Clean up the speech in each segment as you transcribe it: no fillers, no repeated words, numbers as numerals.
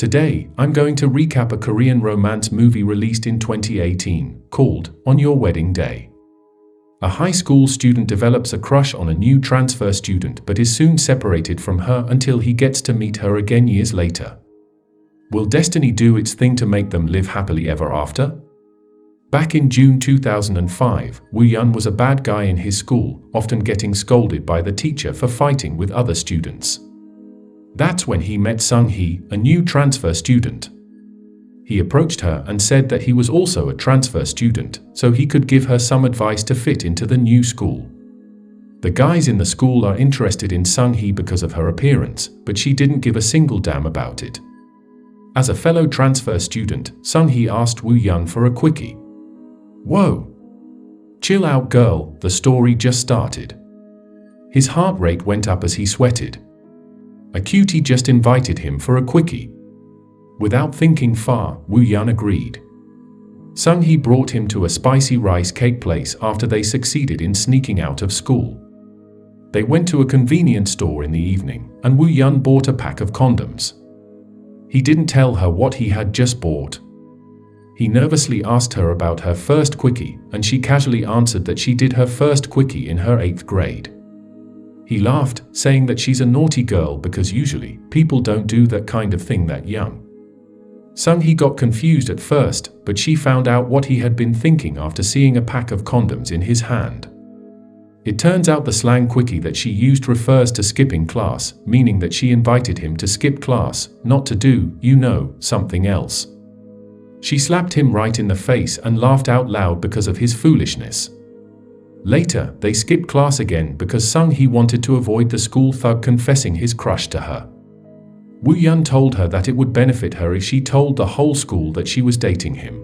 Today, I'm going to recap a Korean romance movie released in 2018, called On Your Wedding Day. A high school student develops a crush on a new transfer student but is soon separated from her until he gets to meet her again years later. Will destiny do its thing to make them live happily ever after? Back in June 2005, Woo-yeon was a bad guy in his school, often getting scolded by the teacher for fighting with other students. That's when he met Sung-hee, a new transfer student. He approached her and said that he was also a transfer student, so he could give her some advice to fit into the new school. The guys in the school are interested in Sung-hee because of her appearance, but she didn't give a single damn about it. As a fellow transfer student, Sung-hee asked Woo-yeon for a quickie. Whoa! Chill out, girl, the story just started. His heart rate went up as he sweated. A cutie just invited him for a quickie. Without thinking far, Woo-yeon agreed. Sung-hee brought him to a spicy rice cake place after they succeeded in sneaking out of school. They went to a convenience store in the evening, and Woo-yeon bought a pack of condoms. He didn't tell her what he had just bought. He nervously asked her about her first quickie, and she casually answered that she did her first quickie in her 8th grade. He laughed, saying that she's a naughty girl because usually people don't do that kind of thing that young. Sung-hee got confused at first, but she found out what he had been thinking after seeing a pack of condoms in his hand. It turns out the slang quickie that she used refers to skipping class, meaning that she invited him to skip class, not to do, something else. She slapped him right in the face and laughed out loud because of his foolishness. Later, they skipped class again because Sung-hee wanted to avoid the school thug confessing his crush to her. Woo-yeon told her that it would benefit her if she told the whole school that she was dating him.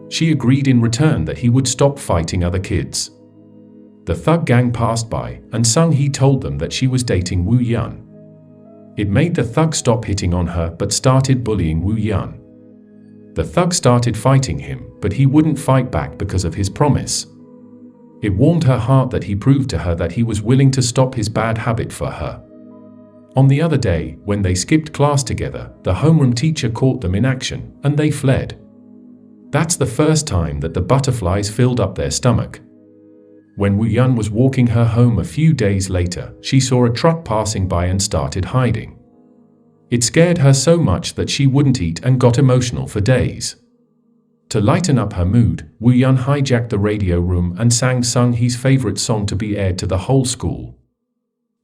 She agreed in return that he would stop fighting other kids. The thug gang passed by, and Sung-hee told them that she was dating Woo-yeon. It made the thug stop hitting on her but started bullying Woo-yeon. The thug started fighting him, but he wouldn't fight back because of his promise. It warmed her heart that he proved to her that he was willing to stop his bad habit for her. On the other day, when they skipped class together, the homeroom teacher caught them in action, and they fled. That's the first time that the butterflies filled up their stomach. When Woo-yeon was walking her home a few days later, she saw a truck passing by and started hiding. It scared her so much that she wouldn't eat and got emotional for days. To lighten up her mood, Woo-yeon hijacked the radio room and sang Sung-hee's favorite song to be aired to the whole school.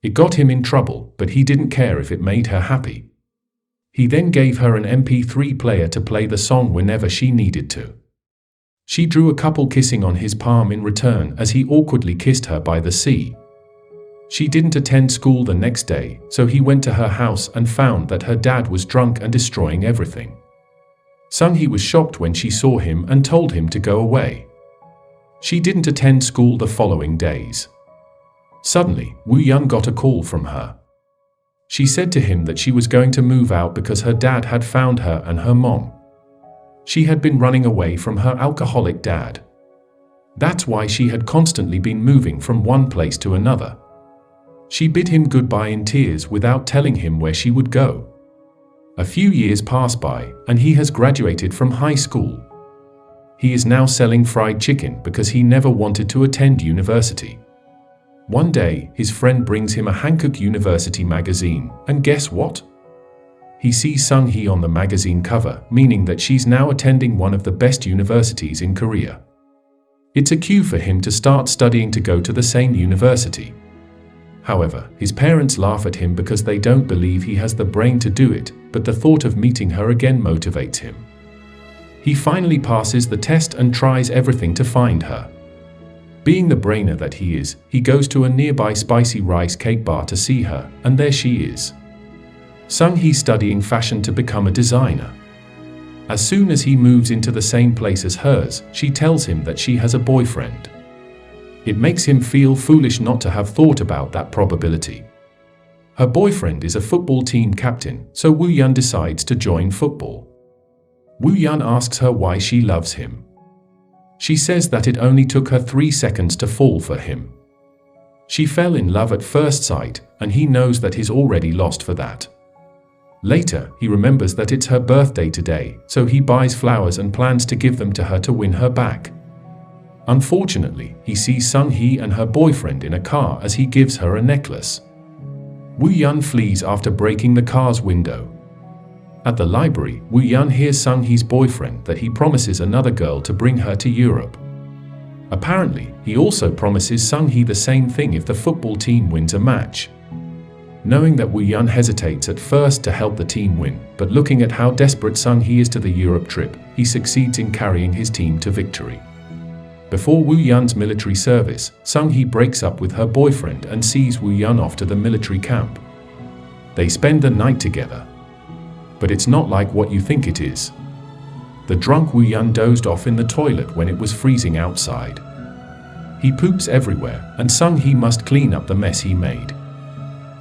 It got him in trouble, but he didn't care if it made her happy. He then gave her an MP3 player to play the song whenever she needed to. She drew a couple kissing on his palm in return as he awkwardly kissed her by the sea. She didn't attend school the next day, so he went to her house and found that her dad was drunk and destroying everything. Sung-hee was shocked when she saw him and told him to go away. She didn't attend school the following days. Suddenly, Woo-yeon got a call from her. She said to him that she was going to move out because her dad had found her and her mom. She had been running away from her alcoholic dad. That's why she had constantly been moving from one place to another. She bid him goodbye in tears without telling him where she would go. A few years pass by, and he has graduated from high school. He is now selling fried chicken because he never wanted to attend university. One day, his friend brings him a Hankook University magazine, and guess what? He sees Sung-hee on the magazine cover, meaning that she's now attending one of the best universities in Korea. It's a cue for him to start studying to go to the same university. However, his parents laugh at him because they don't believe he has the brain to do it, but the thought of meeting her again motivates him. He finally passes the test and tries everything to find her. Being the brainer that he is, he goes to a nearby spicy rice cake bar to see her, and there she is. Sung-hee studying fashion to become a designer. As soon as he moves into the same place as hers, she tells him that she has a boyfriend. It makes him feel foolish not to have thought about that probability. Her boyfriend is a football team captain, so Woo-yeon decides to join football. Woo-yeon asks her why she loves him. She says that it only took her 3 seconds to fall for him. She fell in love at first sight, and he knows that he's already lost for that. Later, he remembers that it's her birthday today, so he buys flowers and plans to give them to her to win her back. Unfortunately, he sees Sung-hee and her boyfriend in a car as he gives her a necklace. Woo-yeon flees after breaking the car's window. At the library, Woo-yeon hears Sung-hee's boyfriend that he promises another girl to bring her to Europe. Apparently, he also promises Sung-hee the same thing if the football team wins a match. Knowing that Woo-yeon hesitates at first to help the team win, but looking at how desperate Sung-hee is to the Europe trip, he succeeds in carrying his team to victory. Before Woo-yeon's military service, Sung-hee breaks up with her boyfriend and sees Woo-yeon off to the military camp. They spend the night together. But it's not like what you think it is. The drunk Woo-yeon dozed off in the toilet when it was freezing outside. He poops everywhere, and Sung-hee must clean up the mess he made.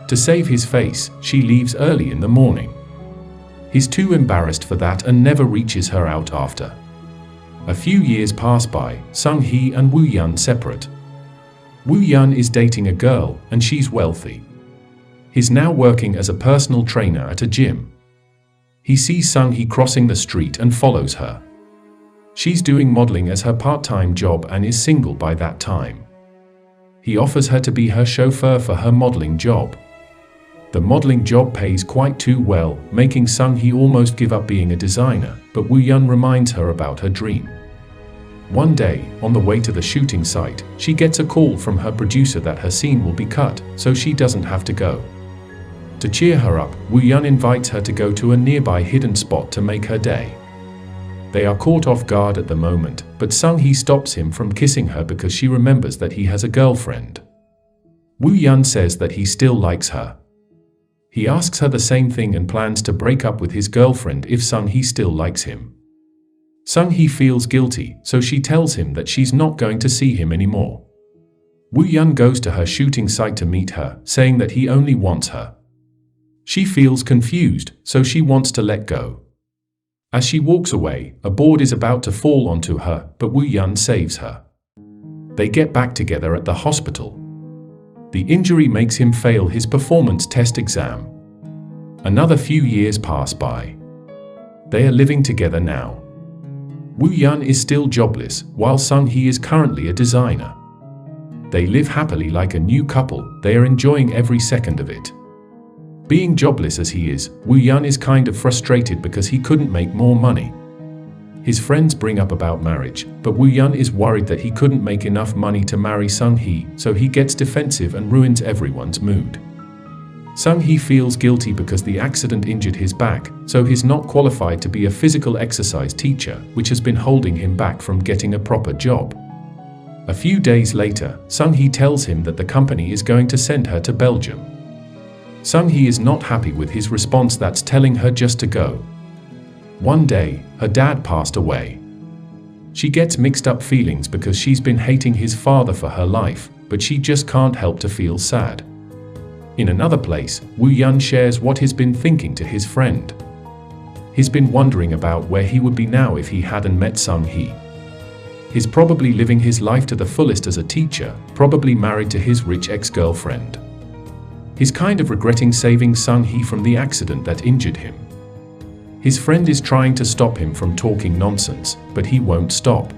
To save his face, she leaves early in the morning. He's too embarrassed for that and never reaches her out after. A few years pass by, Sung-hee and Woo-yeon separate. Woo-yeon is dating a girl, and she's wealthy. He's now working as a personal trainer at a gym. He sees Sung-hee crossing the street and follows her. She's doing modeling as her part-time job and is single by that time. He offers her to be her chauffeur for her modeling job. The modeling job pays quite too well, making Sung-hee almost give up being a designer, but Woo-yeon reminds her about her dream. One day, on the way to the shooting site, she gets a call from her producer that her scene will be cut, so she doesn't have to go. To cheer her up, Woo-yeon invites her to go to a nearby hidden spot to make her day. They are caught off guard at the moment, but Sung-hee stops him from kissing her because she remembers that he has a girlfriend. Woo-yeon says that he still likes her. He asks her the same thing and plans to break up with his girlfriend if Sung-hee still likes him. Sung-hee feels guilty, so she tells him that she's not going to see him anymore. Woo-yeon goes to her shooting site to meet her, saying that he only wants her. She feels confused, so she wants to let go. As she walks away, a board is about to fall onto her, but Woo-yeon saves her. They get back together at the hospital. The injury makes him fail his performance test exam. Another few years pass by. They are living together now. Woo-yeon is still jobless, while Sung-hee is currently a designer. They live happily like a new couple, they are enjoying every second of it. Being jobless as he is, Woo-yeon is kind of frustrated because he couldn't make more money. His friends bring up about marriage, but Woo-yeon is worried that he couldn't make enough money to marry Sung-hee, so he gets defensive and ruins everyone's mood. Sung-hee feels guilty because the accident injured his back, so he's not qualified to be a physical exercise teacher, which has been holding him back from getting a proper job. A few days later, Sung-hee tells him that the company is going to send her to Belgium. Sung-hee is not happy with his response that's telling her just to go. One day, her dad passed away. She gets mixed up feelings because she's been hating his father for her life, but she just can't help to feel sad. In another place, Woo-yeon shares what he's been thinking to his friend. He's been wondering about where he would be now if he hadn't met Sung-hee. He's probably living his life to the fullest as a teacher, probably married to his rich ex-girlfriend. He's kind of regretting saving Sung-hee from the accident that injured him. His friend is trying to stop him from talking nonsense, but he won't stop.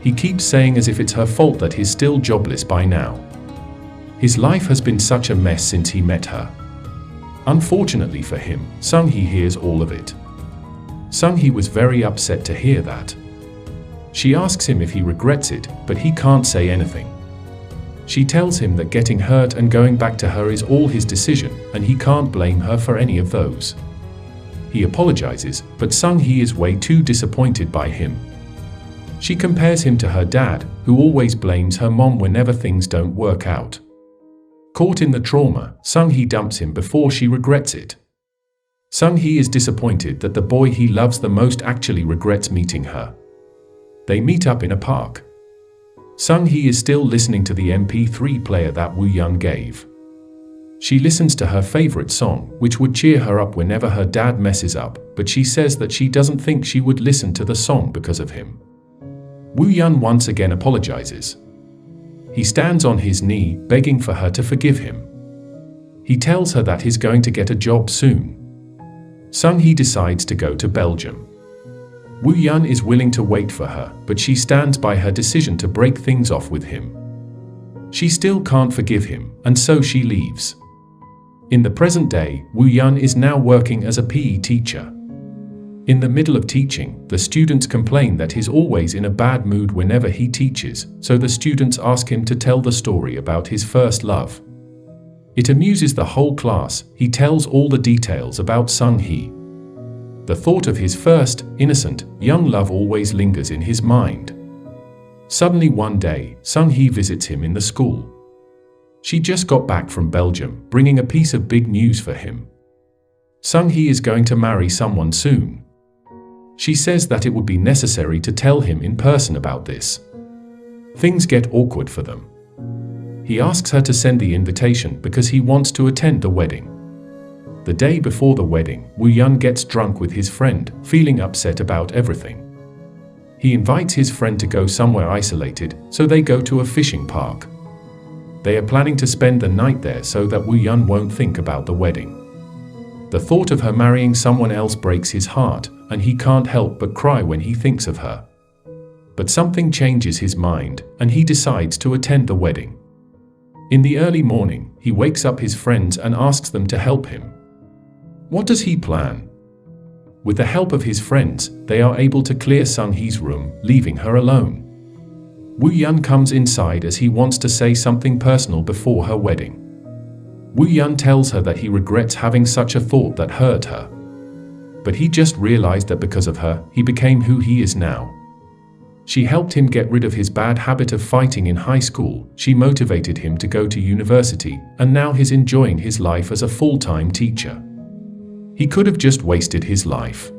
He keeps saying as if it's her fault that he's still jobless by now. His life has been such a mess since he met her. Unfortunately for him, Sung-hee hears all of it. Sung-hee was very upset to hear that. She asks him if he regrets it, but he can't say anything. She tells him that getting hurt and going back to her is all his decision, and he can't blame her for any of those. He apologizes, but Sung-hee is way too disappointed by him. She compares him to her dad, who always blames her mom whenever things don't work out. Caught in the trauma, Sung-hee dumps him before she regrets it. Sung-hee is disappointed that the boy he loves the most actually regrets meeting her. They meet up in a park. Sung-hee is still listening to the MP3 player that Woo-yeon gave. She listens to her favorite song, which would cheer her up whenever her dad messes up, but she says that she doesn't think she would listen to the song because of him. Woo-yeon once again apologizes. He stands on his knee, begging for her to forgive him. He tells her that he's going to get a job soon. Sung-hee decides to go to Belgium. Woo-yeon is willing to wait for her, but she stands by her decision to break things off with him. She still can't forgive him, and so she leaves. In the present day, Woo-yeon is now working as a PE teacher. In the middle of teaching, the students complain that he's always in a bad mood whenever he teaches, so the students ask him to tell the story about his first love. It amuses the whole class. He tells all the details about Sung-hee. The thought of his first, innocent, young love always lingers in his mind. Suddenly one day, Sung-hee visits him in the school. She just got back from Belgium, bringing a piece of big news for him. Sung-hee is going to marry someone soon. She says that it would be necessary to tell him in person about this. Things get awkward for them. He asks her to send the invitation because he wants to attend the wedding. The day before the wedding, Woo-yeon gets drunk with his friend, feeling upset about everything. He invites his friend to go somewhere isolated, so they go to a fishing park. They are planning to spend the night there so that Woo-yeon won't think about the wedding. The thought of her marrying someone else breaks his heart, and he can't help but cry when he thinks of her. But something changes his mind, and he decides to attend the wedding. In the early morning, he wakes up his friends and asks them to help him. What does he plan? With the help of his friends, they are able to clear Sung-hee's room, leaving her alone. Woo-yeon comes inside as he wants to say something personal before her wedding. Woo-yeon tells her that he regrets having such a thought that hurt her. But he just realized that because of her, he became who he is now. She helped him get rid of his bad habit of fighting in high school, she motivated him to go to university, and now he's enjoying his life as a full-time teacher. He could have just wasted his life.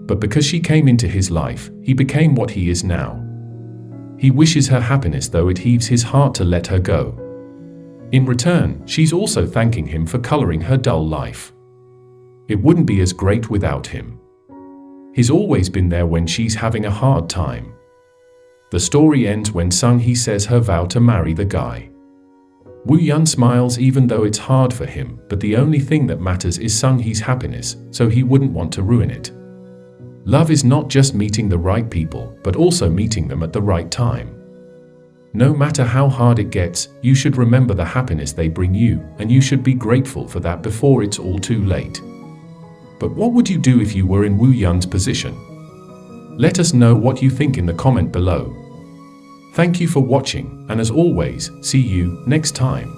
But because she came into his life, he became what he is now. He wishes her happiness, though it heaves his heart to let her go. In return, she's also thanking him for coloring her dull life. It wouldn't be as great without him. He's always been there when she's having a hard time. The story ends when Sung-hee says her vow to marry the guy. Woo-yeon smiles even though it's hard for him, but the only thing that matters is Sung-hee's happiness, so he wouldn't want to ruin it. Love is not just meeting the right people, but also meeting them at the right time. No matter how hard it gets, you should remember the happiness they bring you, and you should be grateful for that before it's all too late. But what would you do if you were in Woo-yeon's position? Let us know what you think in the comment below. Thank you for watching, and as always, see you next time.